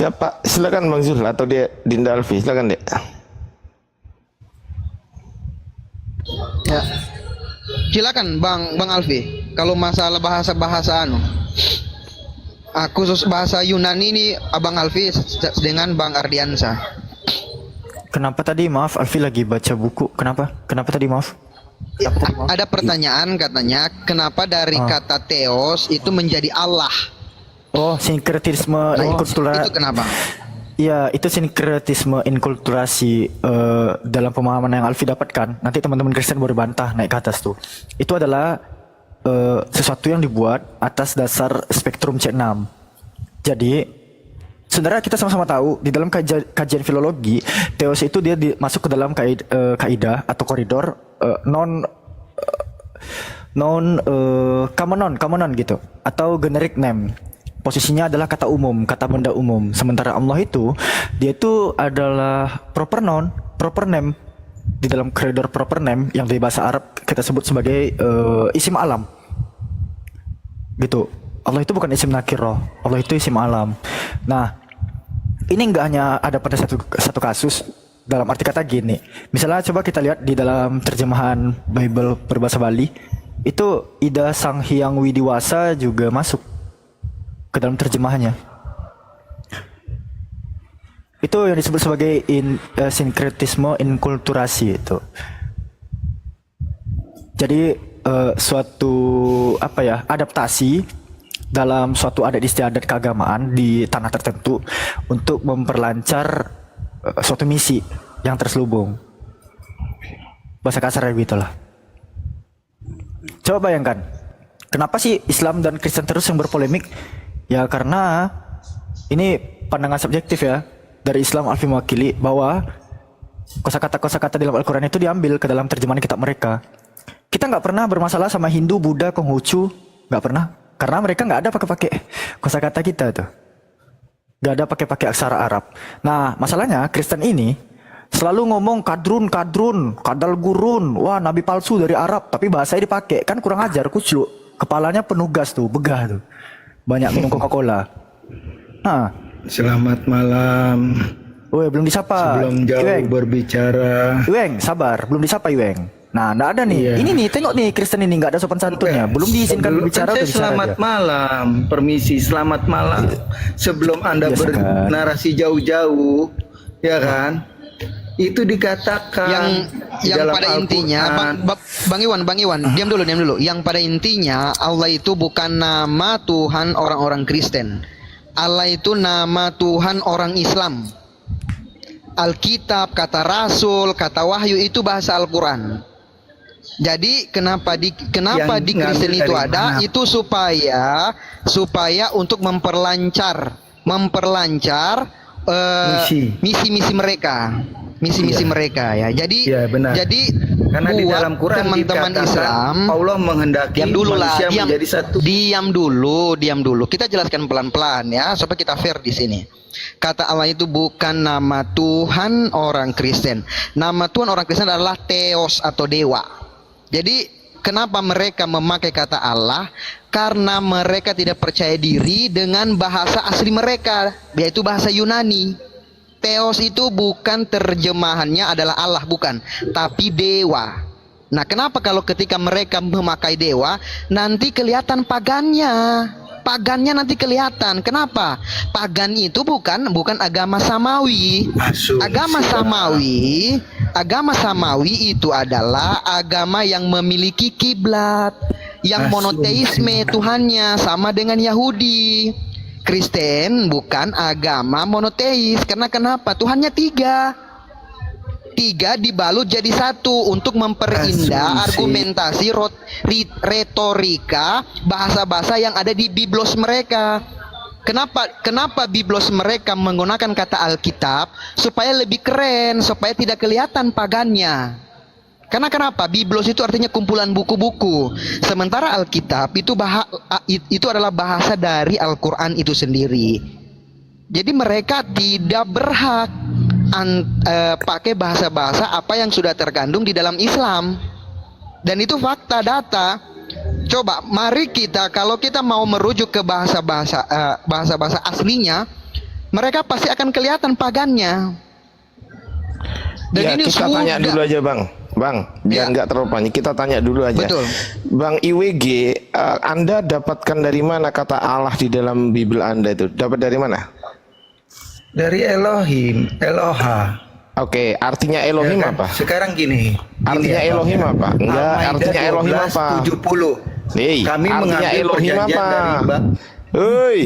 Siapa? Silakan Bang Zul atau dia Dinda Alfi, silakan dek. Ya, silakan Bang Alfi. Kalau masalah bahasa khusus bahasa Yunani ini Abang Alfi dengan Bang Ardiansa. Kenapa tadi maaf Alfi lagi baca buku? Kenapa tadi maaf? Ada pertanyaan katanya, kenapa dari kata Theos itu menjadi Allah? Oh, sinkretisme inkulturasi. Itu kenapa? Iya, itu sinkretisme inkulturasi dalam pemahaman yang Alfi dapatkan. Nanti teman-teman Kristen boleh bantah naik ke atas tuh. Itu adalah sesuatu yang dibuat atas dasar spektrum C6. Jadi, sebenarnya kita sama-sama tahu di dalam kajian filologi, Theos itu dia masuk ke dalam kaidah atau koridor common gitu atau generic name. Posisinya adalah kata umum, kata benda umum. Sementara Allah itu dia itu adalah proper name di dalam koridor proper name yang di bahasa Arab kita sebut sebagai isim alam. Gitu. Allah itu bukan isim nakirah, Allah itu isim alam. Nah, ini enggak hanya ada pada satu kasus. Dalam arti kata gini, misalnya coba kita lihat di dalam terjemahan Bible berbahasa Bali, itu Ida Sang Hyang Widiwasa juga masuk ke dalam terjemahannya. Itu yang disebut sebagai sinkretisme inkulturasi itu. Jadi suatu adaptasi dalam suatu adat istiadat keagamaan di tanah tertentu untuk memperlancar suatu misi yang terselubung. Bahasa kasarnya begitulah. Coba bayangkan, kenapa sih Islam dan Kristen terus yang berpolemik? Ya karena ini pandangan subjektif ya dari Islam Alfi mewakili bahwa kosakata di dalam Al-Quran itu diambil ke dalam terjemahan kitab mereka. Kita nggak pernah bermasalah sama Hindu, Buddha, Konghucu, nggak pernah, karena mereka nggak ada pakai kosakata kita tuh. Gak ada pakai aksara Arab. Nah, masalahnya Kristen ini selalu ngomong kadrun, kadal gurun. Wah, nabi palsu dari Arab, tapi bahasanya dipakai. Kan kurang ajar, kucluk. Kepalanya penuh gas tuh, begah tuh. Banyak minum Coca-Cola. Nah, selamat malam. Woi, belum disapa. Sebelum jauh Iweng berbicara. Iweng, sabar, belum disapa Iweng. Nah, enggak ada nih. Iya. Ini nih, tengok nih Kristen ini enggak ada sopan santunnya. Belum diizinkan berbicara udah bicara selamat dia. malam. Permisi, selamat malam. Sebelum Anda Biasa kan. bernarasi jauh-jauh, ya kan? Itu dikatakan di yang dalam pada Al-Quran. intinya Bang Iwan, diam dulu. Yang pada intinya Allah itu bukan nama Tuhan orang-orang Kristen. Allah itu nama Tuhan orang Islam. Alkitab, kata Rasul, kata Wahyu itu bahasa Al-Quran. Jadi kenapa di Yang Kristen ngambil itu dari ada mana? itu supaya untuk memperlancar misi-misi mereka. Misi-misi Iya. mereka ya. Jadi Iya, benar. jadi Karena di buat dalam Quran teman-teman dikatakan Islam, Allah menghendaki diam dulu lah, manusia menjadi satu. Diam dulu. Kita jelaskan pelan-pelan ya, supaya kita fair di sini. Kata Allah itu bukan nama Tuhan orang Kristen. Nama Tuhan orang Kristen adalah Theos atau dewa. Jadi kenapa mereka memakai kata Allah? Karena mereka tidak percaya diri dengan bahasa asli mereka, yaitu bahasa Yunani. Theos itu bukan terjemahannya adalah Allah, bukan, tapi dewa. Nah, kenapa kalau ketika mereka memakai dewa, nanti kelihatan pagannya. Pagannya nanti kelihatan. Kenapa? Pagan itu bukan agama samawi. Agama samawi itu adalah agama yang memiliki kiblat, yang monoteisme Tuhannya sama dengan Yahudi. Kristen bukan agama monoteis. Karena kenapa? Tuhannya tiga dibalut jadi satu untuk memperindah argumentasi retorika bahasa-bahasa yang ada di biblos mereka. Kenapa biblos mereka menggunakan kata Alkitab? Supaya lebih keren, supaya tidak kelihatan pagannya. Karena kenapa? Biblos itu artinya kumpulan buku-buku. Sementara Alkitab itu adalah bahasa dari Al-Quran itu sendiri. Jadi mereka tidak berhak pakai bahasa-bahasa apa yang sudah terkandung di dalam Islam. Dan itu fakta, data. Coba, mari kalau kita mau merujuk ke bahasa-bahasa aslinya, mereka pasti akan kelihatan pagannya. Dan Ya, ini kita sudah. tanya dulu aja Bang, biar Ya. nggak terlalu panjang, kita tanya dulu aja. Betul. Bang IWG, Anda dapatkan dari mana kata Allah di dalam Bible Anda itu? Dapat dari mana? Dari Elohim, Eloha. Oke, artinya Elohim Ya kan? apa? Sekarang gini. Artinya Bang, Elohim ya. apa? Enggak, Al-Maidah artinya Elohim apa? 12:70. Nih, Kami artinya mengambil Elohim perjanjian apa? dari Hei,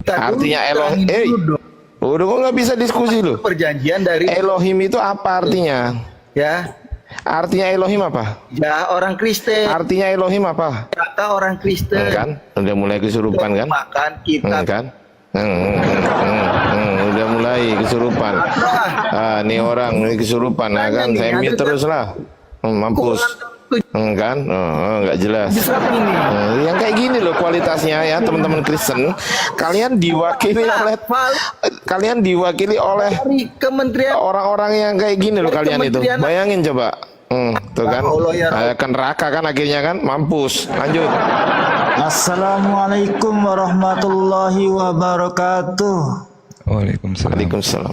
Tak dulu, artinya Elohim. bilangin dulu dong. Udah kok nggak bisa diskusi lu? Perjanjian dari Elohim itu apa artinya? ya, Artinya Elohim apa? ya orang Kristen. Artinya Elohim apa? Kata orang Kristen. Kan? Udah mulai kesurupan kan? Makan kita. Kan? Udah mulai kesurupan. Nih orang ini kesurupan, nah kan? Saya mute terus lah. Mampus. Kan? Nggak jelas. Yang kayak gini loh kualitasnya ya teman-teman Kristen. Kalian diwakili oleh Dari Kementerian orang-orang yang kayak gini loh kalian itu. Bayangin coba. Tuh kan. Ke neraka kan akhirnya kan? Mampus. Lanjut. Assalamualaikum warahmatullahi wabarakatuh. Waalaikumsalam. Waalaikumsalam.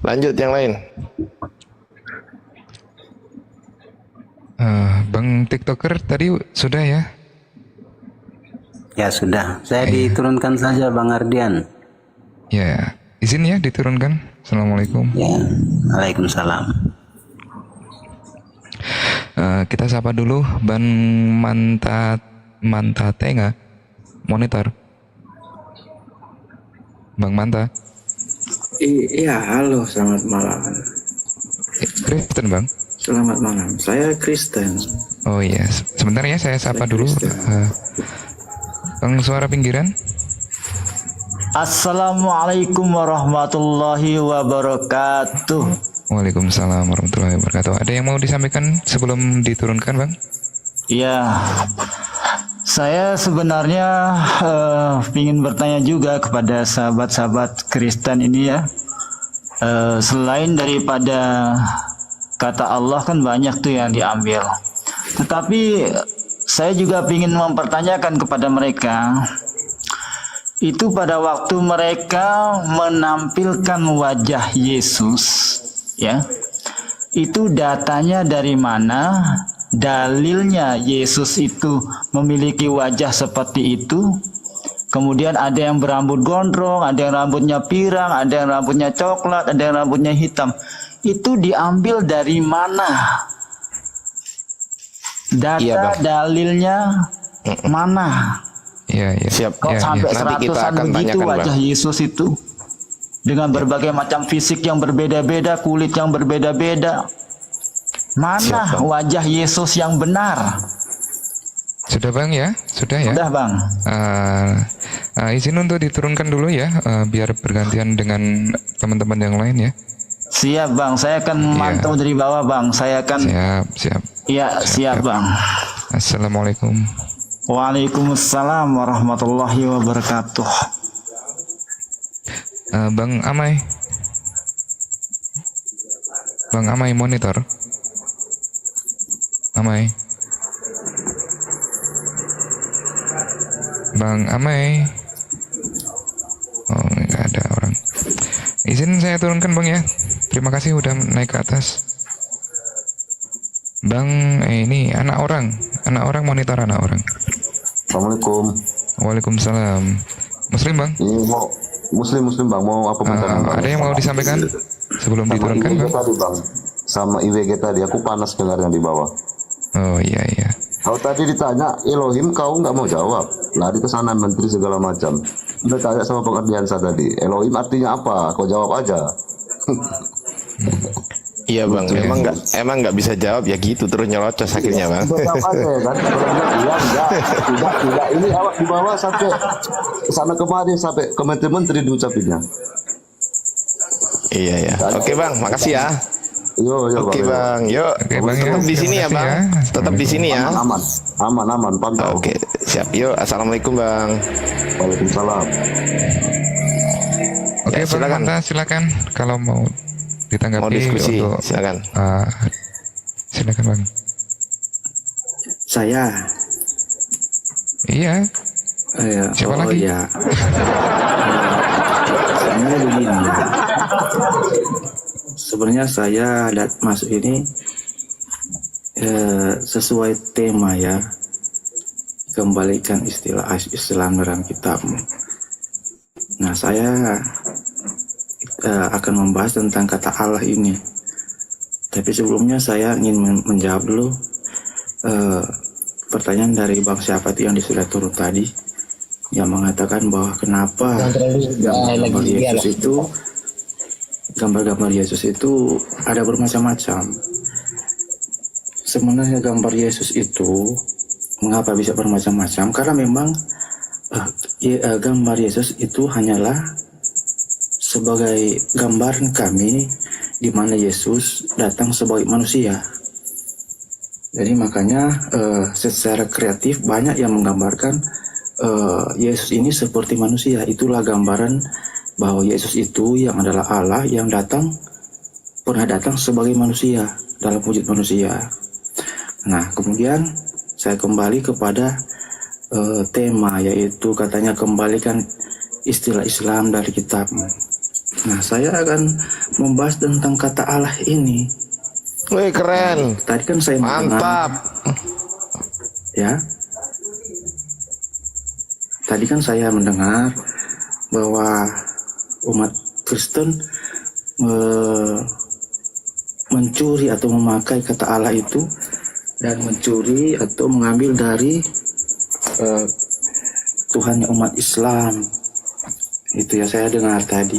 Lanjut yang lain. Bang TikToker tadi sudah ya? Ya sudah, saya diturunkan saja Bang Ardian. Ya, izin ya diturunkan. Assalamualaikum. Ya, Waalaikumsalam. Kita sapa dulu Bang Mantatenga monitor. Bang Manta. Iya, halo, selamat malam. Kristen Bang. Selamat malam. Saya Kristen. Oh iya, sebentar ya saya sapa dulu. Bang suara pinggiran. Assalamualaikum warahmatullahi wabarakatuh. Waalaikumsalam warahmatullahi wabarakatuh. Ada yang mau disampaikan sebelum diturunkan Bang? Ya, saya sebenarnya ingin bertanya juga kepada sahabat-sahabat Kristen ini ya. Selain daripada kata Allah kan banyak tuh yang diambil. Tetapi saya juga ingin mempertanyakan kepada mereka, itu pada waktu mereka menampilkan wajah Yesus, ya, itu datanya dari mana? Dalilnya Yesus itu memiliki wajah seperti itu. Kemudian ada yang berambut gondrong, ada yang rambutnya pirang, ada yang rambutnya coklat, ada yang rambutnya hitam. Itu diambil dari mana? Data Iya, dalilnya mana? Iya, iya. Siap. Kok Ya, sampai Nanti kita seratusan akan begitu tanyakan, wajah Bang. Yesus itu? Dengan berbagai macam fisik yang berbeda-beda, kulit yang berbeda-beda. Mana Siap, Bang. wajah Yesus yang benar? Sudah Bang ya? Sudah ya? Sudah Bang. Izin untuk diturunkan dulu ya, biar bergantian dengan teman-teman yang lain ya. Siap Bang, saya akan memantau dari bawah Bang. Saya akan Siap. ya siap Bang. Assalamualaikum. Waalaikumsalam warahmatullahi wabarakatuh. Bang Amai. Bang Amai monitor. Amai. Bang Amai. Oh, nggak ada orang. Izin saya turunkan Bang ya. Terima kasih udah naik ke atas. Bang, ini anak orang monitor anak orang. Assalamualaikum. Waalaikumsalam. Muslim Bang. Ini mau Muslim Bang, mau apa Bang? Ada yang mau disampaikan sebelum Sama diturunkan IWG Bang? tadi Bang. Sama IWG tadi, aku panas dengarnya di bawah. Oh iya. Kalau tadi ditanya Elohim, kau nggak mau jawab. Lari ke sana menteri segala macam. Udah tanya sama pengertian saya tadi. Elohim artinya apa? Kau jawab aja. Iya Bang, emang nggak bisa jawab ya gitu terus nyelocos akhirnya Bang. Udah jawab aja ya kan. Kalau enggak, tidak. Ini awak di bawah sampai sana kemarin sampai ke menteri diucapinnya. Iya. Oke Bang, makasih ya. Yo, Oke Bang, yuk. Oke, Bang, ya. Tetap di sini ya Terima kasih Bang. ya. Tetap di sini ya. Aman, pantau. Oke, siap. Yuk, assalamualaikum Bang. Waalaikumsalam. Oke Ya, Bang silakan. Manta, silakan kalau mau ditanggapi Mau diskusi, untuk silakan. silakan Bang. Saya. Iya. Ya, Siapa lagi? Ya. Maksudnya begini. Sebenarnya saya masuk ini sesuai tema ya. Kembalikan istilah Islam dalam kitabmu. Nah, saya akan membahas tentang kata Allah ini. Tapi sebelumnya saya ingin menjawab dulu pertanyaan dari Bang siapa itu yang sudah turun tadi, yang mengatakan bahwa kenapa gambar-gambar Yesus itu ada bermacam-macam. Sebenarnya gambar Yesus itu mengapa bisa bermacam-macam? Karena memang gambar Yesus itu hanyalah sebagai gambaran kami di mana Yesus datang sebagai manusia. Jadi makanya secara kreatif banyak yang menggambarkan Yesus ini seperti manusia. Itulah gambaran bahwa Yesus itu yang adalah Allah yang pernah datang sebagai manusia dalam wujud manusia. Nah, kemudian saya kembali kepada tema, yaitu katanya kembalikan istilah Islam dari kitab. Nah, saya akan membahas tentang kata Allah ini. Wih, keren. Tadi kan saya Mantap. Ya. Tadi kan saya mendengar bahwa umat Kristen mencuri atau memakai kata Allah itu dan mencuri atau mengambil dari Tuhannya umat Islam. Itu ya saya dengar tadi.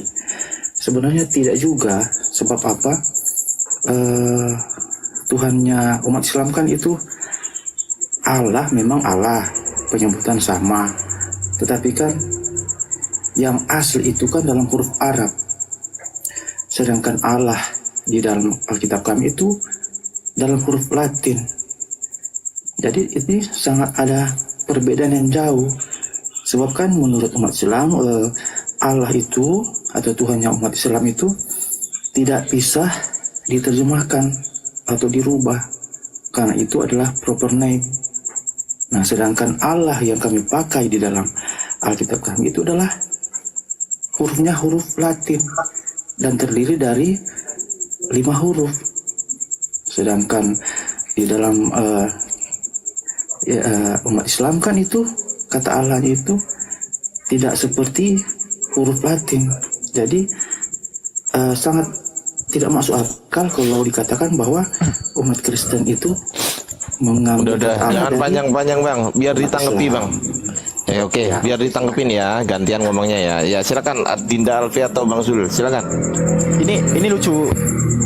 Sebenarnya tidak juga. Sebab apa? Tuhannya umat Islam kan itu Allah, memang Allah, penyebutan sama. Tetapi kan yang asli itu kan dalam huruf Arab. Sedangkan Allah di dalam Alkitab kami itu dalam huruf Latin. Jadi ini sangat ada perbedaan yang jauh. Sebab kan menurut umat Islam Allah itu atau Tuhannya umat Islam itu tidak bisa diterjemahkan atau dirubah, karena itu adalah proper name. Nah, sedangkan Allah yang kami pakai di dalam Alkitab kami itu adalah hurufnya huruf Latin dan terdiri dari 5 huruf. Sedangkan di dalam umat Islam kan itu kata Allah itu tidak seperti huruf Latin. Jadi sangat tidak masuk akal kalau dikatakan bahwa umat Kristen itu mengambil Udah, jangan panjang-panjang bang, biar ditanggapi bang. Oke, biar ditanggepin ya, gantian ngomongnya ya. Ya silakan Dinda Alfi atau Bang Zul, silakan. Ini lucu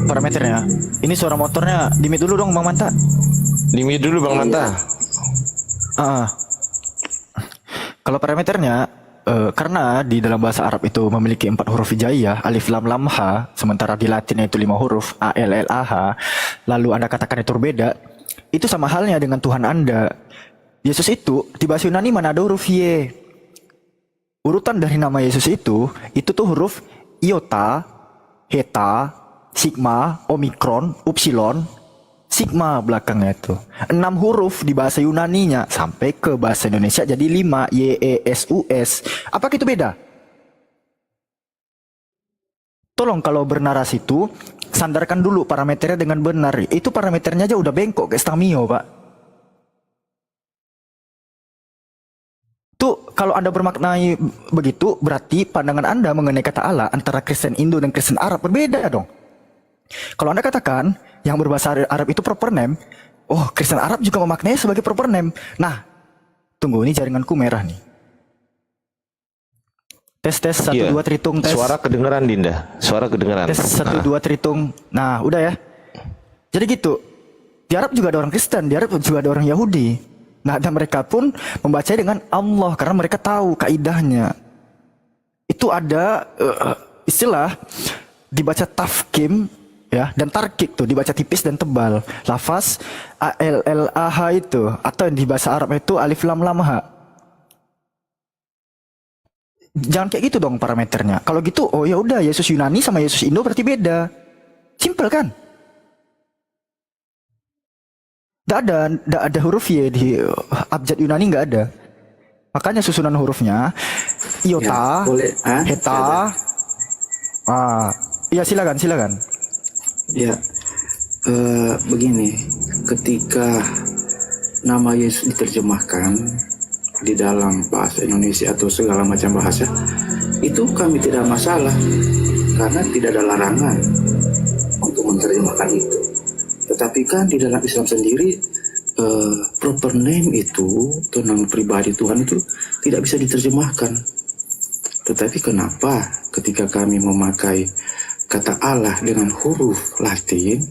parameternya. Ini suara motornya dimit dulu dong Bang Manta. Dimit dulu Bang Manta. Kalau parameternya karena di dalam bahasa Arab itu memiliki 4 huruf hijaiyah, alif lam lam ha, sementara di Latin itu 5 huruf a l l a h, lalu Anda katakan itu berbeda, itu sama halnya dengan Tuhan Anda. Yesus itu di bahasa Yunani mana ada huruf Y. Urutan dari nama Yesus itu tuh huruf iota, heta, sigma, omikron, upsilon, sigma belakangnya itu. 6 huruf di bahasa Yunaninya sampai ke bahasa Indonesia jadi 5, Y, E, S, U, S. Apakah itu beda? Tolong kalau bernarasi itu sandarkan dulu parameternya dengan benar. Itu parameternya aja udah bengkok kayak stang mio, Pak. Tuh kalau Anda bermaknai begitu, berarti pandangan Anda mengenai kata Allah antara Kristen Indo dan Kristen Arab berbeda dong. Kalau Anda katakan yang berbahasa Arab itu proper name, oh Kristen Arab juga memaknai sebagai proper name. Nah, tunggu, ini jaringanku merah nih. Tes 1 2 tritung tes. Suara kedengeran Dinda, suara kedengeran. Tes 1 2 tritung. Nah, udah ya. Jadi gitu. Di Arab juga ada orang Kristen, di Arab juga ada orang Yahudi. Nah, dan mereka pun membaca dengan Allah karena mereka tahu kaidahnya. Itu ada istilah dibaca tafkim ya dan tarkik tuh dibaca tipis dan tebal. Lafaz a l l a h itu atau di bahasa Arab itu alif lam lam ha. Jangan kayak gitu dong parameternya. Kalau gitu oh ya udah Yesus Yunani sama Yesus Indo berarti beda. Simple kan? Nggak ada huruf Y di abjad Yunani, nggak ada. Makanya susunan hurufnya iota, heta, Iya silakan. Ya, begini, ketika nama Yesus diterjemahkan di dalam bahasa Indonesia atau segala macam bahasa, itu kami tidak masalah karena tidak ada larangan untuk menerjemahkan itu. Tetapi kan di dalam Islam sendiri proper name itu atau nama pribadi Tuhan itu tidak bisa diterjemahkan. Tetapi kenapa ketika kami memakai kata Allah dengan huruf Latin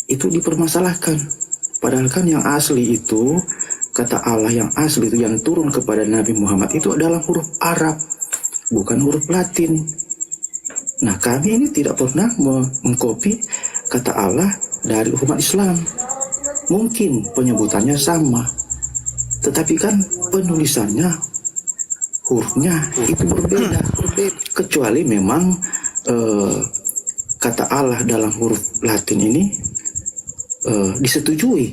itu dipermasalahkan? Padahal kan yang asli itu, kata Allah yang asli itu yang turun kepada Nabi Muhammad itu adalah huruf Arab, bukan huruf Latin. Nah, kami ini tidak pernah mengcopy kata Allah dari umat Islam. Mungkin penyebutannya sama, tetapi kan penulisannya, hurufnya itu berbeda. Kecuali memang kata Allah dalam huruf Latin ini disetujui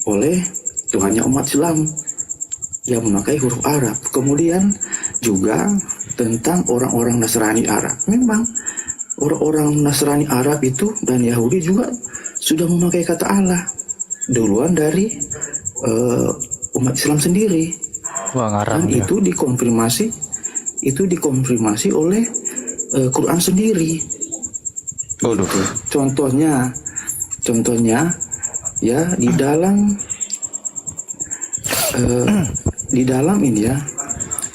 oleh Tuhannya umat Islam yang memakai huruf Arab. Kemudian juga tentang orang-orang Nasrani Arab. Memang orang-orang Nasrani Arab itu dan Yahudi juga sudah memakai kata Allah duluan dari umat Islam sendiri. Wah, ngarang Dan ya. itu dikonfirmasi oleh Quran sendiri. Waduh. Contohnya ya di dalam ini ya,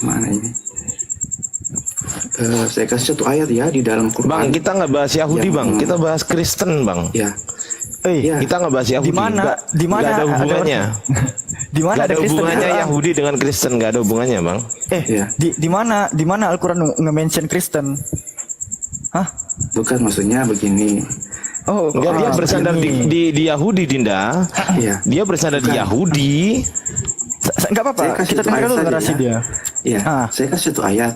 mana ini? Saya kasih satu ayat ya di dalam Quran. Bang, kita nggak bahas Yahudi, Yang- Bang. Kita bahas Kristen, Bang. Ya, Ya. Kita nggak bahas Yahudi. Di mana Nggak ada hubungannya. Di mana Nggak ada ada Kristen? hubungannya Yahudi dengan Kristen, nggak ada hubungannya, Bang. ya. Di mana Al-Qur'an nge-mention Kristen? Hah? Bukan, maksudnya begini. Oh, Enggak, dia bersandar begini. di Yahudi, Dinda. Ya, Dia bersandar di Yahudi. Enggak apa-apa, Saya kasih kita satu dengar ayat dulu saja narasi ya. dia. ya. Ah. Saya kasih satu ayat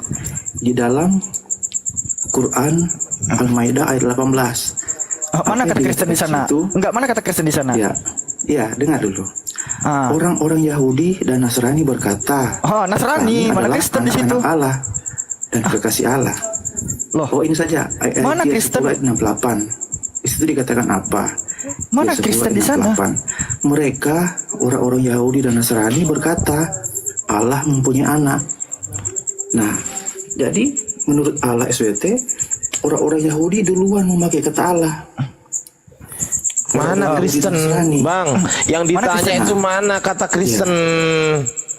di dalam Quran Al-Maidah ayat 18. Mana Apa kata yang Kristen di sana? dikatakan situ? Enggak, mana kata Kristen di sana? Ya, dengar dulu. Ah. Orang-orang Yahudi dan Nasrani berkata, Oh, Nasrani, "Kami mana adalah Kristen di situ?" anak-anak Allah dan kekasih Allah. Loh, Oh, ini saja ayat Mana Kristen? 68. Di situ dikatakan apa? Mana Ayat 10 Kristen ayat di sana? 68. Mereka orang-orang Yahudi dan Nasrani berkata Allah mempunyai anak. Nah, jadi menurut Allah SWT, orang-orang Yahudi duluan memakai kata Allah. Mana Orang Kristen, Yahudi dan Nasrani. Bang? Yang ditanya Kristen? itu mana kata Kristen?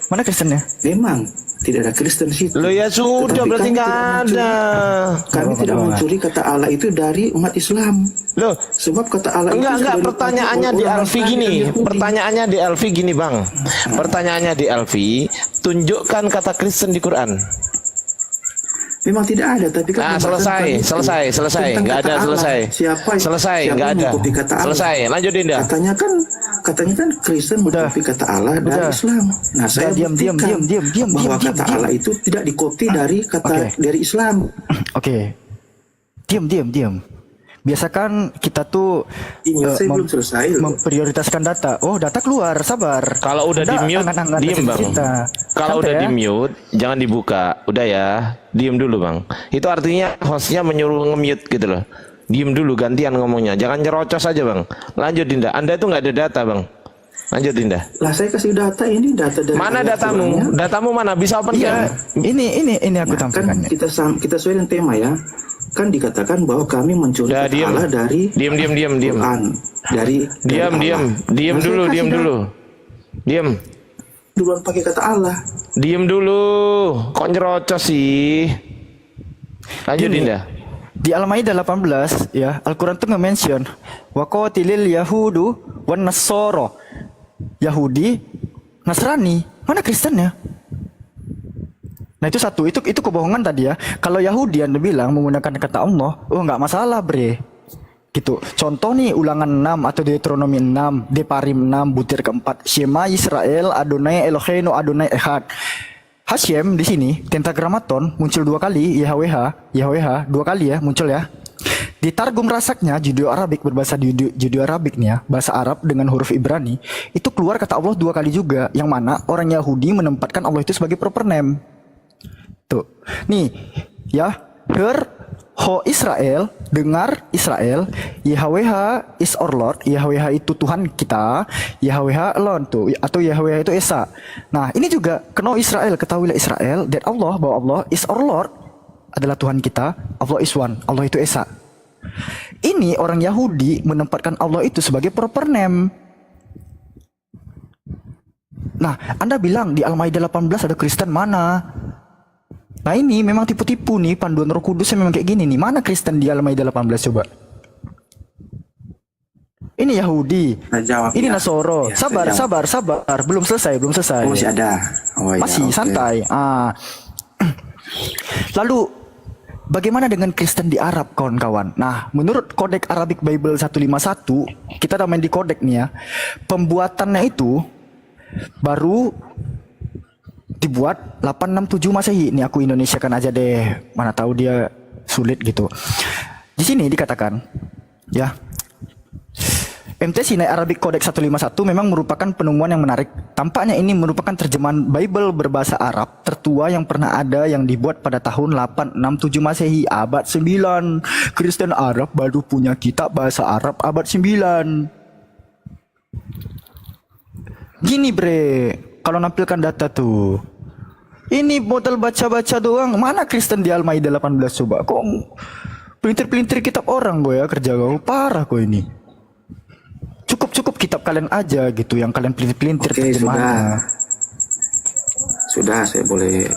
mana Kristennya? Memang tidak ada Kristen di situ. Lo ya sudah, Tetapi berarti kami nggak tidak ada. Kami tidak mencuri kata Allah itu dari umat Islam. Loh, Sebab kata Allah itu enggak. sudah Pertanyaannya dipakai di oleh Alfi orang gini. Nasrani dan Yahudi. Pertanyaannya di Alfi gini, Bang. Pertanyaannya di Alfi, tunjukkan kata Kristen di Quran. Memang tidak ada, tapi kan Nah, membahasakan itu. selesai. Tentang Nggak kata ada, Allah. selesai. Siapa Nggak yang ada. mengkopi kata Allah? Selesai. Lanjut, Dinda. Katanya kan Kristen mengkopi kata Allah dari Udah. Islam. Nah, saya Diam, buktikan bahwa kata diam. Allah itu tidak dikopi dari kata dari Islam. Oke. Diam. Biasakan kita tuh Ingat, saya belum selesai loh. memprioritaskan data. Oh, data keluar, sabar. Kalau udah di mute, angan-angan diem, mesin Bang. kita. Kalau Santai udah ya. di mute, jangan dibuka. Udah ya, diem dulu, Bang. Itu artinya hostnya menyuruh nge-mute gitu loh. Diem dulu, gantian ngomongnya. Jangan nyerocos aja, Bang. Lanjut, Dinda. Anda itu nggak ada data, Bang. Lanjut, Dinda. Lah, saya kasih data ini, data dari Mana ayat datamu? Qurannya. Datamu mana? Bisa open Iya, kan? ini aku Nah, kan tampilkannya. kita sesuai dengan tema ya. Kan dikatakan bahwa kami mencuri Udah, kata diem. Allah dari Diam. Quran, dari Diam Allah. Nah, saya dulu, kasih diam data. dulu. Diam. Duluan pakai kata Allah. Diem dulu. Kok nyerocos sih? Lanjut, Gini. Dinda. Di Al-Maidah 18 ya, Al-Qur'an tuh nge-mention wa qatilil yahudu wan nasoro. Yahudi, Nasrani, mana Kristennya? Nah itu satu, itu kebohongan tadi ya. Kalau Yahudi Anda bilang menggunakan kata Allah, oh nggak masalah bre. Gitu. Contoh nih Ulangan 6 atau Deuteronomi 6, Deparim 6, butir keempat. Shema Israel, Adonai Eloheinu, Adonai Echad. Hashem di sini, Tetragrammaton muncul 2 kali, YHWH 2 kali ya muncul ya. Di Targum Rasaknya, Judeo Arabik berbahasa Judeo Arabik nih ya, bahasa Arab dengan huruf Ibrani, itu keluar kata Allah 2 kali juga, yang mana orang Yahudi menempatkan Allah itu sebagai proper name. Tuh, nih ya, her Ho Israel, dengar Israel, YHWH is our Lord, YHWH itu Tuhan kita, YHWH alone tuh, atau YHWH itu Esa. Nah ini juga kena Israel, ketahuilah Israel, that Allah, bahwa Allah is our Lord, adalah Tuhan kita, Allah is one, Allah itu Esa. Ini orang Yahudi menempatkan Allah itu sebagai proper name. Nah Anda bilang di Al-Maidah 18 ada Kristen, mana? Nah ini memang tipu-tipu nih, panduan Roh Kudus memang kayak gini nih. Mana Kristen di Al-Maidah 18 coba? Ini Yahudi, ini Nasoro. Ya, sabar. Belum selesai. Oh, masih ada. Oh, ya, masih oke. santai. Lalu bagaimana dengan Kristen di Arab, kawan-kawan? Nah, menurut Kodek Arabic Bible 151, kita udah main di kodek nih ya. Pembuatannya itu baru dibuat 867 Masehi. Ini aku Indonesiakan aja deh. Mana tahu dia sulit gitu. Di sini dikatakan, ya. MT Sinai Arabic Codex 151 memang merupakan penemuan yang menarik. Tampaknya ini merupakan terjemahan Bible berbahasa Arab tertua yang pernah ada, yang dibuat pada tahun 867 Masehi, abad 9. Kristen Arab baru punya kitab bahasa Arab abad 9. Gini bre, kalau nampilkan data tuh, ini modal baca-baca doang. Mana Kristen di Al-Maidah 18 coba? Kok pelintir-pelintir kitab orang gue ya, kerja gue parah kok ini. Cukup kitab kalian aja gitu, yang kalian pelintir-pelintir. Oke, sudah saya boleh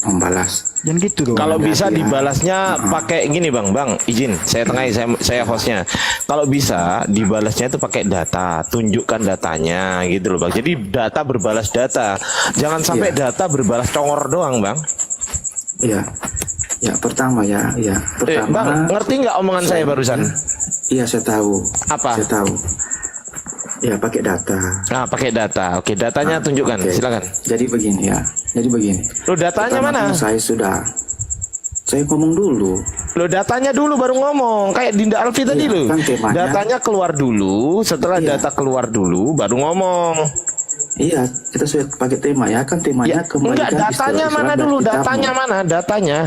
membalas. Jangan gitu dong. Kalau bisa ya. dibalasnya pakai gini bang, izin saya tengahin, saya hostnya. Kalau bisa dibalasnya itu pakai data, tunjukkan datanya gitu loh bang. Jadi data berbalas data, jangan sampai data berbalas congor doang bang. Iya, ya pertama ya. Pertama. Bang, ngerti nggak omongan saya barusan? Iya saya tahu. Apa? Saya tahu. Ya pakai data. Nah pakai data, oke datanya tunjukkan, Oke. silakan. Jadi begini ya. Lo datanya Pertama, mana? Saya ngomong dulu. Lo datanya dulu baru ngomong, kayak Dinda Alfi tadi lo. Kan temanya. Datanya keluar dulu, setelah Iya. data keluar dulu baru ngomong. Iya, kita sudah pakai tema ya, kan temanya Ya, kembalikan enggak, datanya istilah mana dan dulu? kitabmu. Datanya mana? Datanya.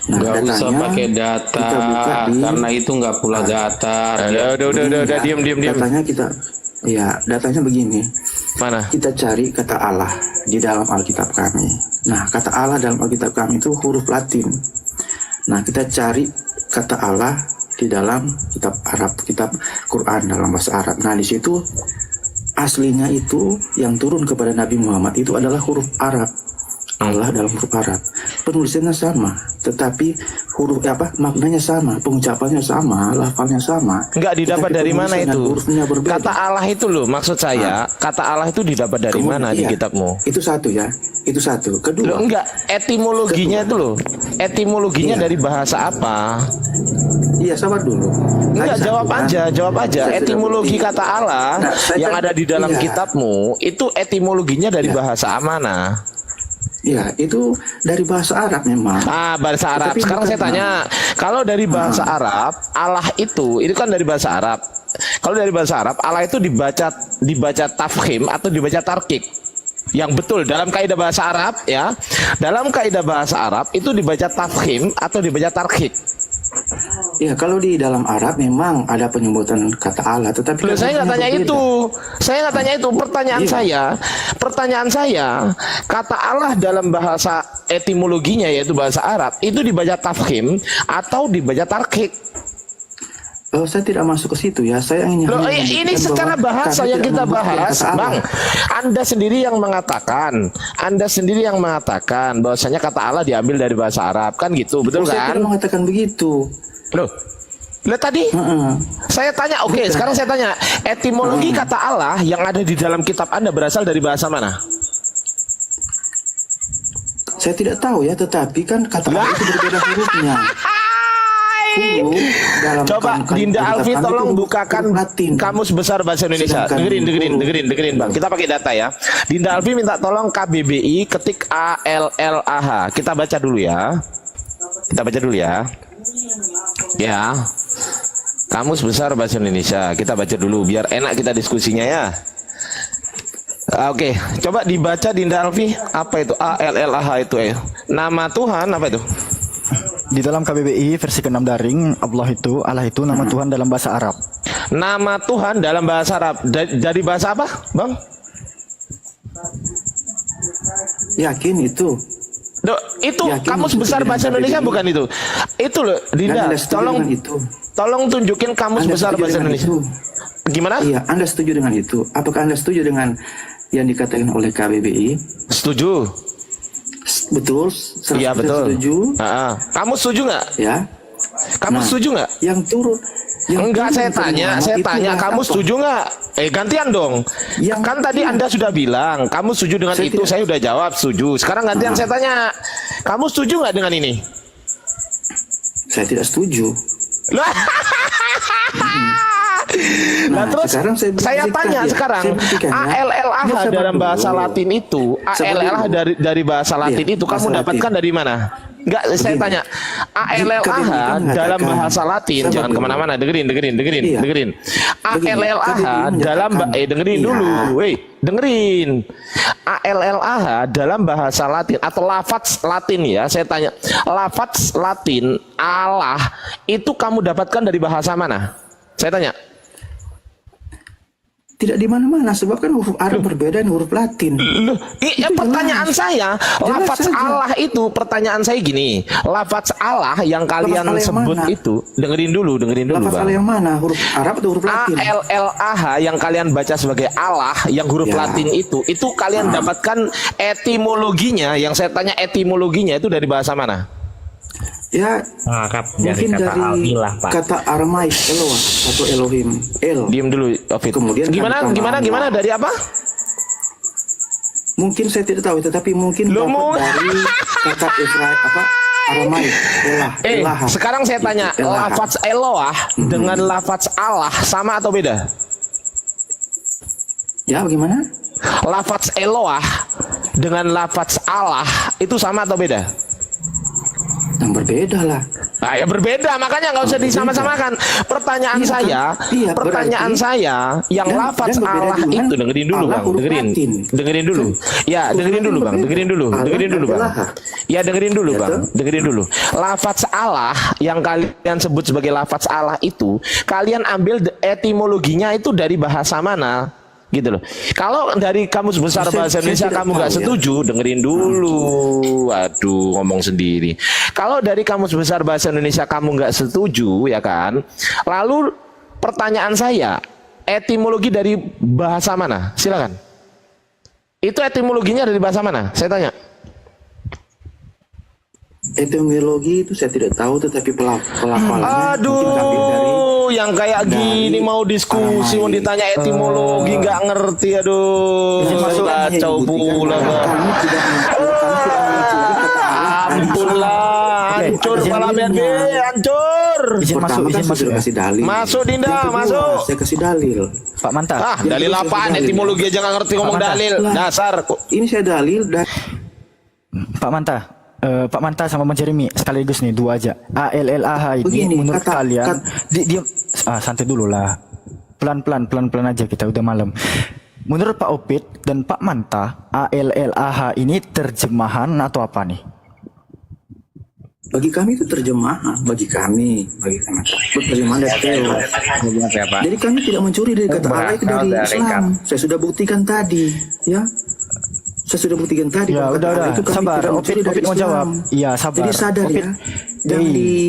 Nah, Nggak usah datanya pakai data, kita buka di karena itu nggak pula data. Udah, diam. Datanya datanya begini. Mana? Kita cari kata Allah di dalam Alkitab kami. Nah, kata Allah dalam Alkitab kami itu huruf Latin. Nah, kita cari kata Allah di dalam kitab Arab, kitab Quran dalam bahasa Arab. Nah, di situ aslinya itu yang turun kepada Nabi Muhammad itu adalah huruf Arab. Allah dalam huruf Arab. Penulisannya sama, tetapi huruf maknanya sama, pengucapannya sama, lafalnya sama. Enggak didapat Tetapi dari mana penulisan dan itu? hurufnya berbeda. Kata Allah itu loh, maksud saya, kata Allah itu didapat dari Kemudian, mana di iya, kitabmu? Itu satu ya. Itu satu. Kedua. Loh, enggak, etimologinya itu loh. Etimologinya Iya. dari bahasa apa? Iya, sabar dulu. Enggak, Tadi jawab satu, aja, kan? jawab aja. Saya sudah Etimologi bukti. kata Allah Nah, saya yang kan- ada di dalam iya. kitabmu itu etimologinya dari bahasa mana? Iya, itu dari bahasa Arab memang. Bahasa Arab. Tetapi Sekarang bukan- saya tanya, kalau dari bahasa Arab, Allah itu kan dari bahasa Arab. Kalau dari bahasa Arab, Allah itu dibaca tafkhim atau dibaca tarkik. Yang betul dalam kaidah bahasa Arab ya. Dalam kaidah bahasa Arab itu dibaca tafkhim atau dibaca tarkik. Iya, kalau di dalam Arab memang ada penyebutan kata Allah, tetapi Loh, saya nggak hurufnya tanya berbeda. itu. Saya nggak tanya itu. Pertanyaan saya, kata Allah dalam bahasa etimologinya yaitu bahasa Arab itu dibaca tafkhim atau dibaca tarkik. Saya tidak masuk ke situ ya. Saya ingin Loh, hanya ini membuktikan secara bahwa bahasa kami yang tidak kita membuat bahas, kata Allah. Bang. Anda sendiri yang mengatakan bahwasanya kata Allah diambil dari bahasa Arab, kan gitu, betul Saya kan? tidak mengatakan begitu. Loh, tadi saya tanya, oke, sekarang saya tanya, etimologi kata Allah yang ada di dalam kitab Anda berasal dari bahasa mana? Saya tidak tahu ya, tetapi kan kata Allah itu berbeda hurufnya. Huruf dalam Coba Dinda Alfi kami tolong itu bukakan huruf Latin. Kamus Besar Bahasa Indonesia. Sedangkan Dengerin Bang. Kita pakai data ya. Dinda Alfi minta tolong KBBI ketik ALLAH. Kita baca dulu ya. Ya. Kamus Besar Bahasa Indonesia. Kita baca dulu biar enak kita diskusinya ya. Oke, coba dibaca Dinda Alfi. Apa itu ALLAH itu? Nama Tuhan apa itu? Di dalam KBBI versi ke-6 daring, Allah itu nama Tuhan dalam bahasa Arab. Nama Tuhan dalam bahasa Arab. Dari bahasa apa, Bang? Yakin itu. Itu Yakin kamus itu besar dengan bahasa Indonesia KBBI. bukan itu? Itu loh, Dinda. Anda setuju Tolong dengan itu? tolong tunjukin kamus Anda besar setuju bahasa dengan Indonesia. itu? Gimana? Iya, Anda setuju dengan itu? Apakah Anda setuju dengan yang dikatakan oleh KBBI? Setuju. Betul? Iya, 100% betul. Setuju? Kamu setuju nggak? Ya. Kamu Nah, setuju nggak? Yang turun. Enggak, saya tanya, kamu setuju nggak? Gantian dong. Yang Kan tadi iya. Anda sudah bilang, kamu setuju dengan Saya itu, tidak. saya udah jawab setuju. Sekarang gantian saya tanya, kamu setuju nggak dengan ini? Saya tidak setuju. Lah, Nah, terus sekarang saya tanya sekarang, ALLAH dalam bahasa Latin itu, ALLAH dari bahasa Latin Iya, itu kamu bahasa dapatkan Latin. dari mana? Enggak, saya Begini. tanya, ALLAH KBBI dalam mengatakan, bahasa Latin, sabar jangan dulu. kemana-mana, dengerin. Iya. ALLAH KBBI dalam menyatakan, dengerin iya. dulu, dengerin. ALLAH dalam bahasa Latin atau lafaz Latin ya, saya tanya, lafaz Latin Allah itu kamu dapatkan dari bahasa mana? Saya tanya. Tidak di mana-mana, sebab kan huruf Arab berbeda dengan huruf Latin. Loh, pertanyaan saya, lafaz saja. Allah itu, pertanyaan saya gini, lafaz Allah yang kalian Allah yang sebut mana? itu, dengerin dulu Lafaz Allah Bang. yang mana? Huruf Arab atau huruf Latin? ALLAH yang kalian baca sebagai Allah, yang huruf Ya. Latin itu kalian dapatkan etimologinya, yang saya tanya etimologinya itu dari bahasa mana? Ya, mungkin dari kata Aramaik Eloah atau Elohim, El. Diem dulu, Ovid. Kemudian Gimana dari apa? Mungkin saya tidak tahu, tetapi mungkin Loh, dapat dari kata Israel Aramaik Elah. Sekarang saya tanya, Elah. lafaz Eloah dengan lafaz Allah sama atau beda? Ya, bagaimana? Lafaz Eloah dengan lafaz Allah itu sama atau beda? Yang berbeda lah. Nah, ya berbeda, makanya nggak usah disama-samakan. Pertanyaan Iya, saya, iya, pertanyaan berarti- saya, yang dan lafaz berbeda Allah dengan itu dengerin dulu Allah Bang, huruf dengerin dulu. Ya, Huruf dengerin dulu Latin Bang, berbeda. dengerin dulu Allah Bang. adalah. Ya dengerin dulu Ya, Bang, toh? dengerin dulu. Lafaz Allah yang kalian sebut sebagai lafaz Allah itu, kalian ambil etimologinya itu dari bahasa mana? Gitu loh. Kalau dari kamus besar bahasa Indonesia tidak kamu nggak tahu ya. setuju, dengerin dulu. Waduh, ngomong sendiri. Kalau dari kamus besar bahasa Indonesia kamu nggak setuju, ya kan? Lalu pertanyaan saya, etimologi dari bahasa mana? Silakan. Itu etimologinya dari bahasa mana? Saya tanya. Etimologi itu saya tidak tahu, tetapi pelafalannya mungkin diambil dari Aduh, yang kayak gini mau diskusi, mau ditanya etimologi nggak ngerti, aduh. Kacau pula. Kami tidak Ampun lah, hancur kepala BNB, hancur. Izin masuk, Pertama kan izin saya masuk. sudah Ya. kasih dalil. Masuk, Dinda, Yang kedua, masuk. Saya kasih dalil. Pak Manta. Dalil apaan? Etimologi aja nggak ngerti ngomong Mantap. dalil. Dasar. Ini saya dalil dan Pak Manta. Pak Manta sama Bang Jeremy sekaligus nih dua aja. ALLAH ini Begini, menurut kata- kalian diam santai dulu lah. Pelan-pelan aja, kita udah malam. Menurut Pak Opit dan Pak Manta, ALLAH ini terjemahan atau apa nih? bagi kami itu terjemahan, bagi kami terjemahan dari teos. Jadi kami tidak mencuri dari kata Allah itu dari Islam. Saya sudah buktikan tadi, ya. Saya sudah buktikan tadi. Ya bahwa kata udah Allah itu kami sabar. tidak mencuri dari Opit mau Islam. jawab. Iya sabar. Jadi sadar Opit. ya.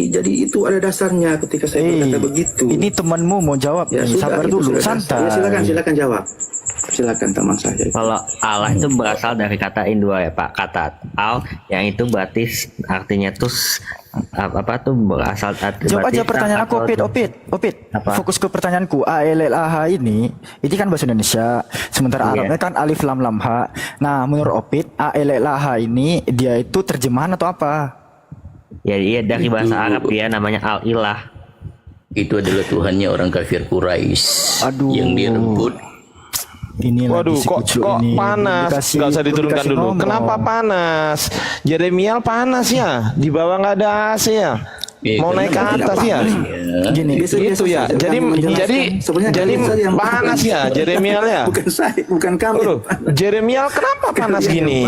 Jadi itu ada dasarnya ketika saya berkata begitu. Ini temanmu mau jawab Ya nih. sudah, Sabar itu dulu, sudah santai. Ya, silakan jawab. Silakan teman saya. Kalau Allah itu berasal dari kata Indua ya Pak, kata al yang itu berarti artinya tuh apa tuh berasal Jawab aja pertanyaan aku, Opit. Apa? Fokus ke pertanyaanku. ALLAH ini kan bahasa Indonesia, sementara Iya. Arabnya kan alif lam lam ha. Nah, menurut Opit, ALLAH ini dia itu terjemahan atau apa? Ya iya dari bahasa Arab dia namanya al-ilah. Itu adalah Tuhannya orang kafir Quraisy Aduh. yang direbut. Ini Waduh, kok panas? Nggak usah diturunkan dulu. Kenapa panas? Jeremial panas ya? Di bawah nggak ada AC ya? Mau naik ke atas ya. Gini, Gitu ya. Jadi panas ya Jeremial ya. Bukan saya, bukan kami. Loh, Jeremial kenapa panas gini?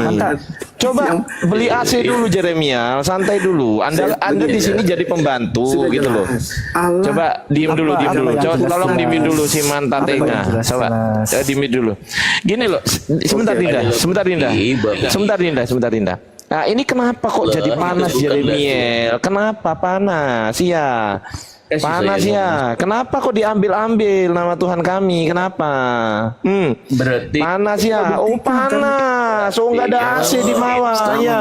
Coba beli AC dulu Jeremial, santai dulu. Anda di sini jadi pembantu gitu loh. Coba diem dulu. Coba tolong diemin dulu si Manta Tenga. Coba diemin dulu. Gini loh, sebentar Dinda. Nah ini kenapa kok jadi panas Jeremiel? Kenapa panas ya? Panas ya. Kenapa kok diambil-ambil nama Tuhan kami? Kenapa? Berarti Panas ya. Oh panas. Oh nggak ada AC di bawah ya.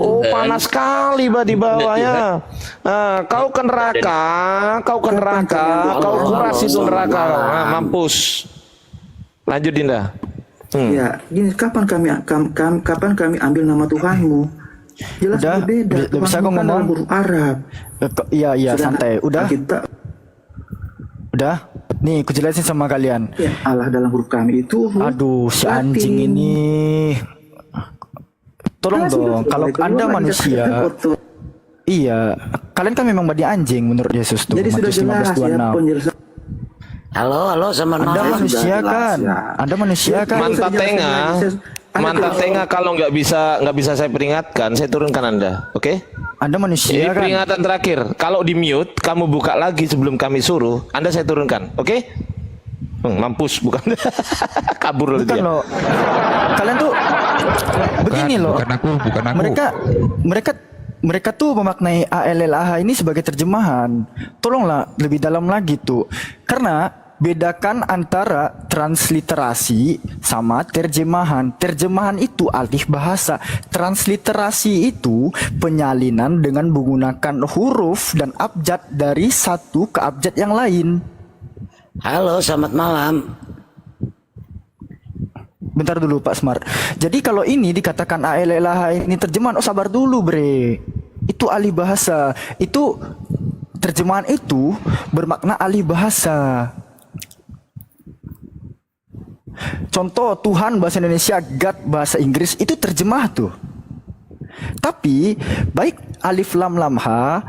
Oh panas sekali di bawah ya. Kau ke neraka, kau kuras itu neraka. Mampus. Lanjut Dinda. Ya, gini, kapan kami ambil nama Tuhanmu? Jelas Udah, berbeda. udah bisa kok ngomong. Dalam huruf Arab. Iya santai. Udah. Nih, aku jelasin sama kalian. Ya, Allah dalam huruf kami itu. Aduh, si anjing ini. Tolong dong, kalau Anda manusia. Iya, kalian kan memang badi anjing menurut Yesus tuh. Jadi sudah jelas ya penjelasan. halo sama Anda manusia kan? Anda manusia kan? Manta Tenga kalau nggak bisa saya peringatkan, saya turunkan Anda, oke? Anda manusia Ini kan? peringatan terakhir. Kalau di mute, kamu buka lagi sebelum kami suruh, Anda saya turunkan, oke? Mampus bukan? Kabur loh Bukan dia. loh. Kalian tuh begini loh. Bukan aku. Mereka tuh memaknai ALLAH ini sebagai terjemahan. Tolonglah lebih dalam lagi tuh. Karena bedakan antara transliterasi sama terjemahan. Terjemahan itu alih bahasa. Transliterasi itu penyalinan dengan menggunakan huruf dan abjad dari satu ke abjad yang lain. Halo, selamat malam. Bentar dulu Pak Smart. Jadi kalau ini dikatakan ALLAH ini terjemahan, sabar dulu bre. Itu alih bahasa. Itu terjemahan itu bermakna alih bahasa. Contoh Tuhan bahasa Indonesia, God bahasa Inggris itu terjemah tuh. Tapi baik alif lam lam ha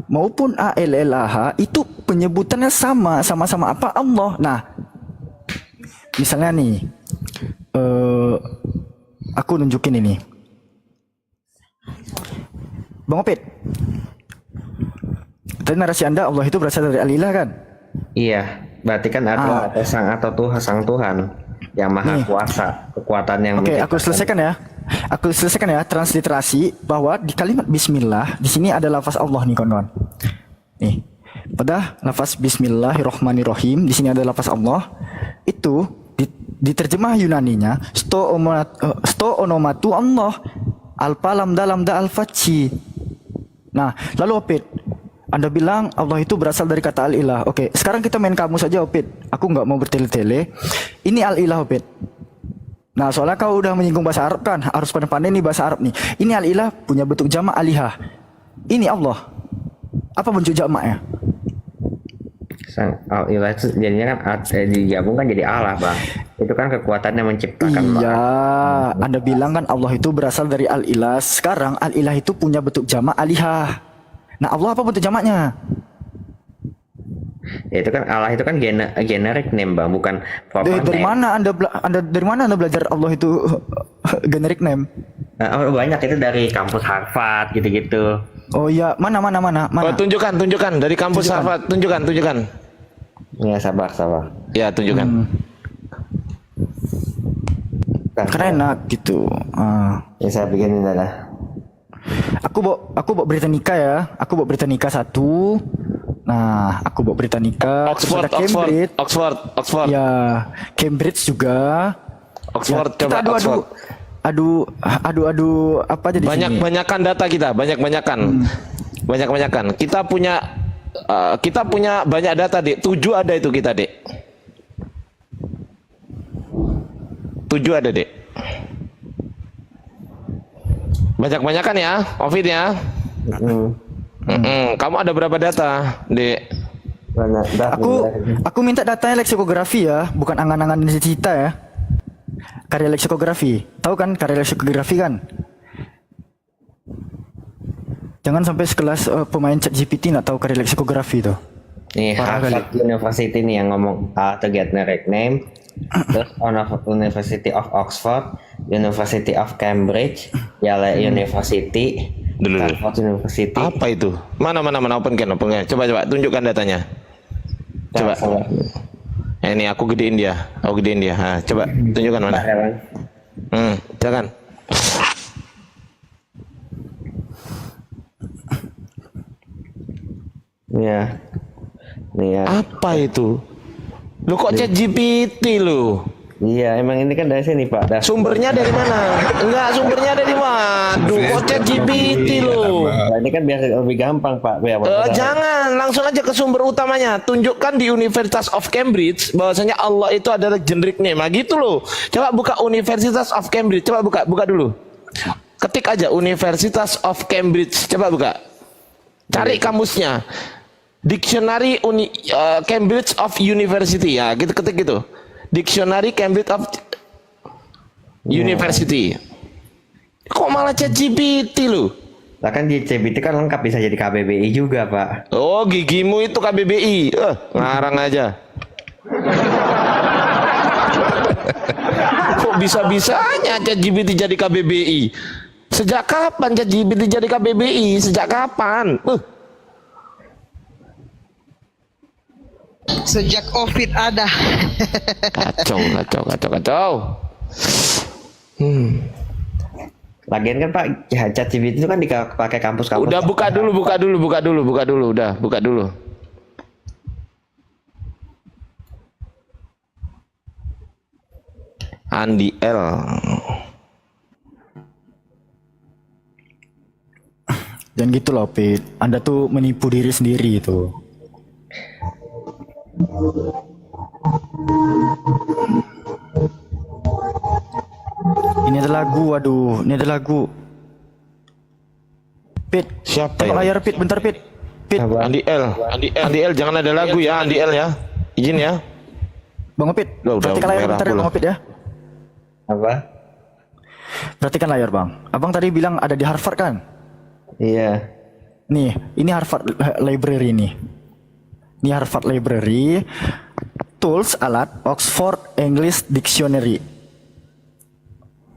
maupun ALLAH itu penyebutannya sama-sama apa? Allah. Nah, misalnya nih, aku nunjukin ini. Bang Opet, tadi narasi Anda Allah itu berasal dari Al-Ilah kan? Iya, berarti kan atau sang Tuhan yang maha kuasa, kekuatan yang Oke, aku selesaikan ya transliterasi bahwa di kalimat bismillah di sini ada lafaz Allah nih kawan-kawan. Nih, pada lafaz bismillahirrahmanirrahim di sini ada lafaz Allah. Itu diterjemah Yunaninya sto onomatu Allah alpa lamda al-faci. Nah, lalu Opet, Anda bilang Allah itu berasal dari kata al-ilah. Oke, sekarang kita main kamus saja Opet. Aku nggak mau bertele-tele. Ini al-ilah Opet. Nah, soalnya kau udah menyinggung bahasa Arab kan, harus pandai-pandai nih bahasa Arab nih. Ini al-ilah punya bentuk jamak alihah. Ini Allah. Apa bentuk jamaknya? sang al-ilah itu jadinya kan digabungkan jadi Allah, Bang. Itu kan kekuatan yang menciptakan. Iya, Anda bilang kan Allah itu berasal dari al-ilah. Sekarang al-ilah itu punya bentuk jamak alihah. Nah, Allah apa bentuk jamaknya? Ya, itu kan Allah itu kan generic name, Bang, bukan proper name. Dari mana Anda belajar Allah itu generic name? Oh, banyak itu dari kampus Harvard gitu-gitu. Oh iya, mana? Oh, tunjukkan dari kampus Harvard, tunjukkan. Ya, sabar. Ya, tunjukkan. Keren enak gitu. Ya, saya bikin adalah. Aku bawa Britannica ya. Aku bawa Britannica 1. Nah, aku bawa Britannica. Oxford. Ya, Cambridge juga. Oxford, ya, kita coba Oxford. Adu apa jadi banyakan data kita, banyakan. Kita punya banyak data, Dek. 7 ada itu kita, Dek. 7 ada, Dek. Banyakan ya, Ovid ya. Kamu ada berapa data, Dek? Aku minta datanya leksikografi ya, bukan angan-angan cita ya. Karya leksikografi. Tahu kan karya leksikografi kan? Jangan sampai sekelas pemain ChatGPT nggak tahu karya leksikografi tuh. Nih Parah Harvard University nih yang ngomong to get generic name. Terus University of Oxford, University of Cambridge, Yale University, Stanford University. Apa itu? Mana open can. Coba tunjukkan datanya. Coba. Ini aku gedein dia. Nah, coba tunjukkan mana. Jangan. Ya. Nih ya. Apa itu? Lu kok ChatGPT lu? Iya, emang ini kan dari sini, Pak. Sumbernya dari mana? Enggak, sumbernya dari mana? Duh, kok ChatGPT lu? Nah, ini kan biar lebih gampang, Pak. Jangan, langsung aja ke sumber utamanya. Tunjukkan di Universitas of Cambridge bahwasanya Allah itu adalah generic name. Nah, gitu loh. Coba buka Universitas of Cambridge. Coba buka dulu. Ketik aja Universitas of Cambridge. Coba buka. Cari kamusnya. Dictionary Cambridge of University. Ya, gitu ketik gitu. Dictionary Cambridge of University. Kok malah ChatGPT lu? Lah kan di ChatGPT kan lengkap, bisa jadi KBBI juga, Pak. Oh, gigimu itu KBBI. Ngarang aja. Kok bisa-bisanya ChatGPT jadi KBBI? Sejak kapan ChatGPT jadi KBBI? Sejak kapan? Sejak COVID ada. Kacau. Lagian kan Pak, ChatGPT itu kan dipakai kampus-kampus. Udah buka dulu. Udah, buka dulu. Andi L. Jangan gitu loh, Pit. Anda tuh menipu diri sendiri itu. Ini ada lagu, waduh, ini ada lagu. Pit, siapa tengok layar Pit, bentar Pit. Andi L, jangan ada lagu ya, Andi L ya. Izin ya. Bang Opit, perhatikan layar bentar ya Bang Opit ya. Apa? Perhatikan layar Bang. Abang tadi bilang ada di Harvard kan? Iya. Nih, ini Harvard Library nih. Ini Harvard Library, tools alat Oxford English Dictionary.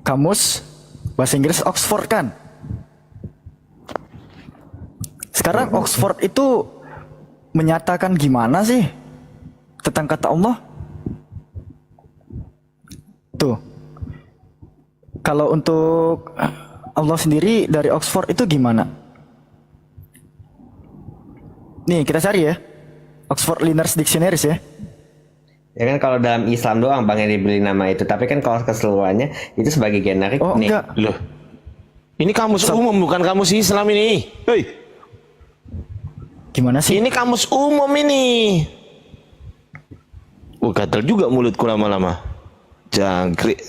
Kamus bahasa Inggris Oxford kan? Sekarang Oxford itu menyatakan gimana sih tentang kata Allah? Tuh. Kalau untuk Allah sendiri dari Oxford itu gimana? Nih, kita cari ya. Oxford Learner's Dictionary ya. Ya kan kalau dalam Islam doang Bang yang diberi nama itu, tapi kan kalau keseluruhannya itu sebagai generik nih. Enggak. Loh. Ini kamus umum bukan kamus Islam ini. Hei. Gimana sih? Ini kamus umum ini. Gatel juga mulutku lama-lama. Jangkrik.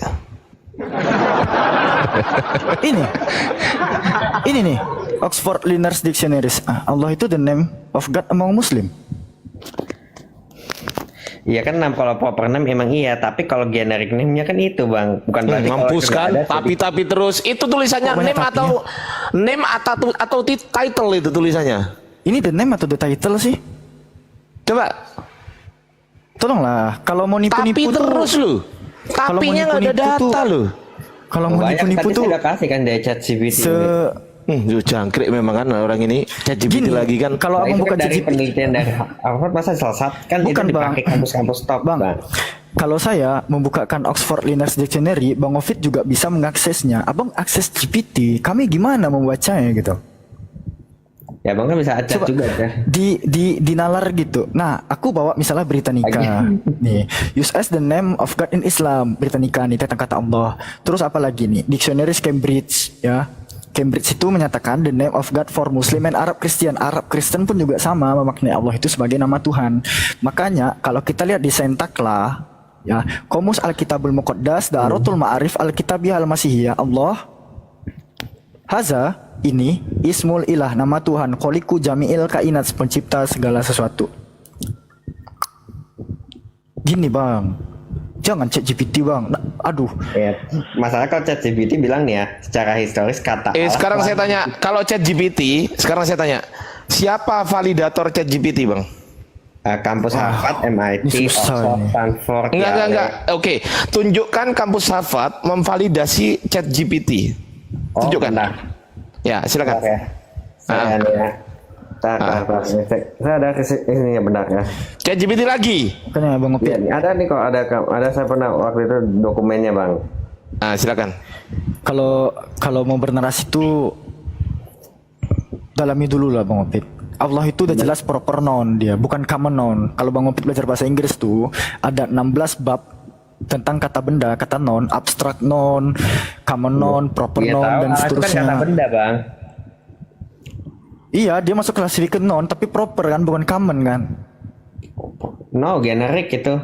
Ini nih Oxford Learner's Dictionary. Allah itu the name of God among Muslim. Iya kan kalau proper name emang iya, tapi kalau generic name-nya kan itu Bang, bukan berarti mampus kan? Tapi terus itu tulisannya name atau title itu tulisannya. Ini the name atau the title sih? Coba. Tolonglah, kalau mau nipu-nipu terus lu. Tapinya nggak ada data lu. Kalau mau nipu-nipu tuh udah kasih kan dari ChatGPT. Jangkrik memang kan orang ini ChatGPT lagi kan. Kalau abang buka dari ChatGPT penelitian dari Harvard masa selesai kan bukan, itu dipakai kampus-kampus top Bang. Kalau saya membukakan Oxford Learner's Dictionary, Bang Ovit juga bisa mengaksesnya. Abang akses GPT, kami gimana membacanya gitu? Ya Bang kan bisa acak juga ya. Di nalar gitu. Nah, aku bawa misalnya berita nikah. Nih, use as the name of God in Islam. Berita nikah nih tentang kata Allah. Terus apa lagi nih? Dictionaries Cambridge ya. Cambridge itu menyatakan the name of God for Muslim and Arab Christian. Arab Kristen pun juga sama memaknai Allah itu sebagai nama Tuhan. Makanya kalau kita lihat di Sentakla ya, Qomus Alkitabul Muqaddas, Da'aratul Ma'arif Alkitabiyah Al-Masihiyah, Allah Haza ini Ismul Ilah, nama Tuhan, Kholiqu Jami'il Kainat, pencipta segala sesuatu. Gini Bang, jangan ChatGPT Bang. aduh. Ya, masalah kalau ChatGPT bilang nih ya, secara historis kata Allah. Sekarang saya tanya, kalau ChatGPT, sekarang saya tanya, siapa validator ChatGPT, Bang? Kampus Harvard, MIT, Oxford, Stanford. Enggak. Oke, tunjukkan kampus Harvard memvalidasi ChatGPT. Tunjukkan. Ya, silakan. Oke. Saya nih ya. Saya ada ini ya, benar ya. ChatGPT lagi. Makanya Bang Opit. Ya, ada nih kok, ada saya pernah waktu itu dokumennya, Bang. Silakan. Kalau mau bernarasi itu dalami dulu lah Bang Opit. Allah itu udah jelas proper noun dia, bukan common noun. Kalau Bang Opit belajar bahasa Inggris tuh ada 16 bab tentang kata benda, kata noun, abstract noun, common noun, proper noun dan seterusnya. Itu kan kata benda, Bang. Iya, dia masuk classification noun tapi proper kan, bukan common kan. No, generik itu.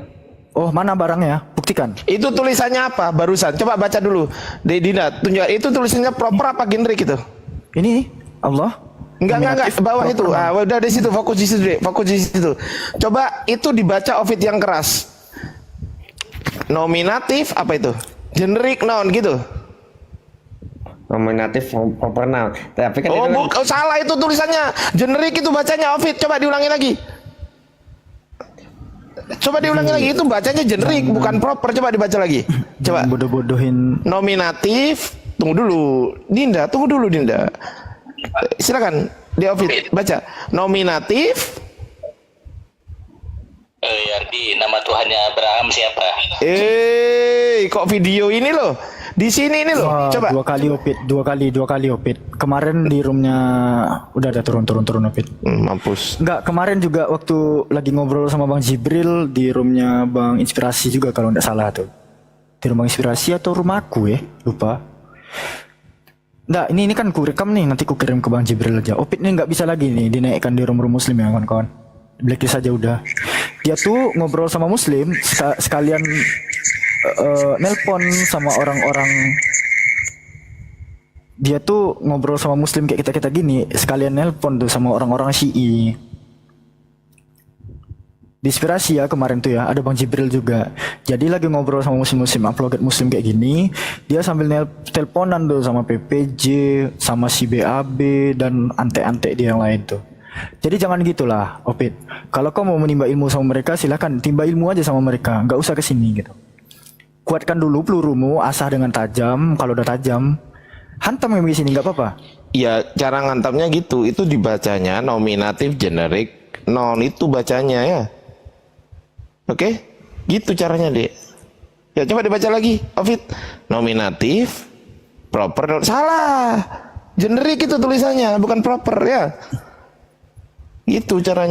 Oh, mana barangnya? Buktikan. Itu tulisannya apa barusan? Coba baca dulu. Dina, tunjuk. Itu tulisannya proper apa generik itu? Ini Allah. Enggak. Bawah itu. Udah di situ, fokus di situ, fokus di situ. Coba itu dibaca Ovid yang keras. Nominatif apa itu? Generic noun gitu. Nominatif proper noun. Tapi kan salah itu tulisannya. Generic itu bacanya Ovid. Coba diulangi lagi. Coba diulangi lagi, itu bacanya generic bukan proper. Coba dibaca lagi. Coba. Bodoh-bodohin. Nominatif. Tunggu dulu, Dinda. Silakan. Di Ovid baca. Nominatif. Yardi, nama Tuhannya Abraham siapa? Kok video ini loh? Di sini ini loh. Coba. Dua kali Opit. Kemarin di roomnya udah ada turun Opit. Mampus. Enggak, kemarin juga waktu lagi ngobrol sama Bang Jibril di roomnya Bang Inspirasi juga kalau enggak salah tuh. Di rumah Inspirasi atau rumahku ya, lupa. Enggak, ini kan ku rekam nih, nanti ku kirim ke Bang Jibril aja. Opit nih nggak bisa lagi nih dinaikkan di room Muslim ya kawan-kawan. Blacklist saja udah. Dia tuh ngobrol sama Muslim sekalian nelpon sama orang-orang. Dia tuh ngobrol sama Muslim kayak kita gini, sekalian nelpon tuh sama orang-orang Syi'i. Di Inspirasi ya kemarin tuh ya, ada Bang Jibril juga. Jadi lagi ngobrol sama muslim-muslim, apologet muslim kayak gini, dia sambil teleponan tuh sama PPJ, sama si BAB dan ante-ante dia yang lain tuh. Jadi jangan gitulah, Opit. Kalau kau mau menimba ilmu sama mereka, silakan timba ilmu aja sama mereka, nggak usah kesini gitu. Kuatkan dulu pelurumu, asah dengan tajam. Kalau udah tajam, hantam yang begini nggak apa-apa. Ya cara ngantamnya gitu. Itu dibacanya nominatif generik noun itu bacanya ya. Oke, gitu caranya deh. Ya coba dibaca lagi, Ovid. Nominatif, proper, salah. Generik itu tulisannya, bukan proper ya. Gitu caranya.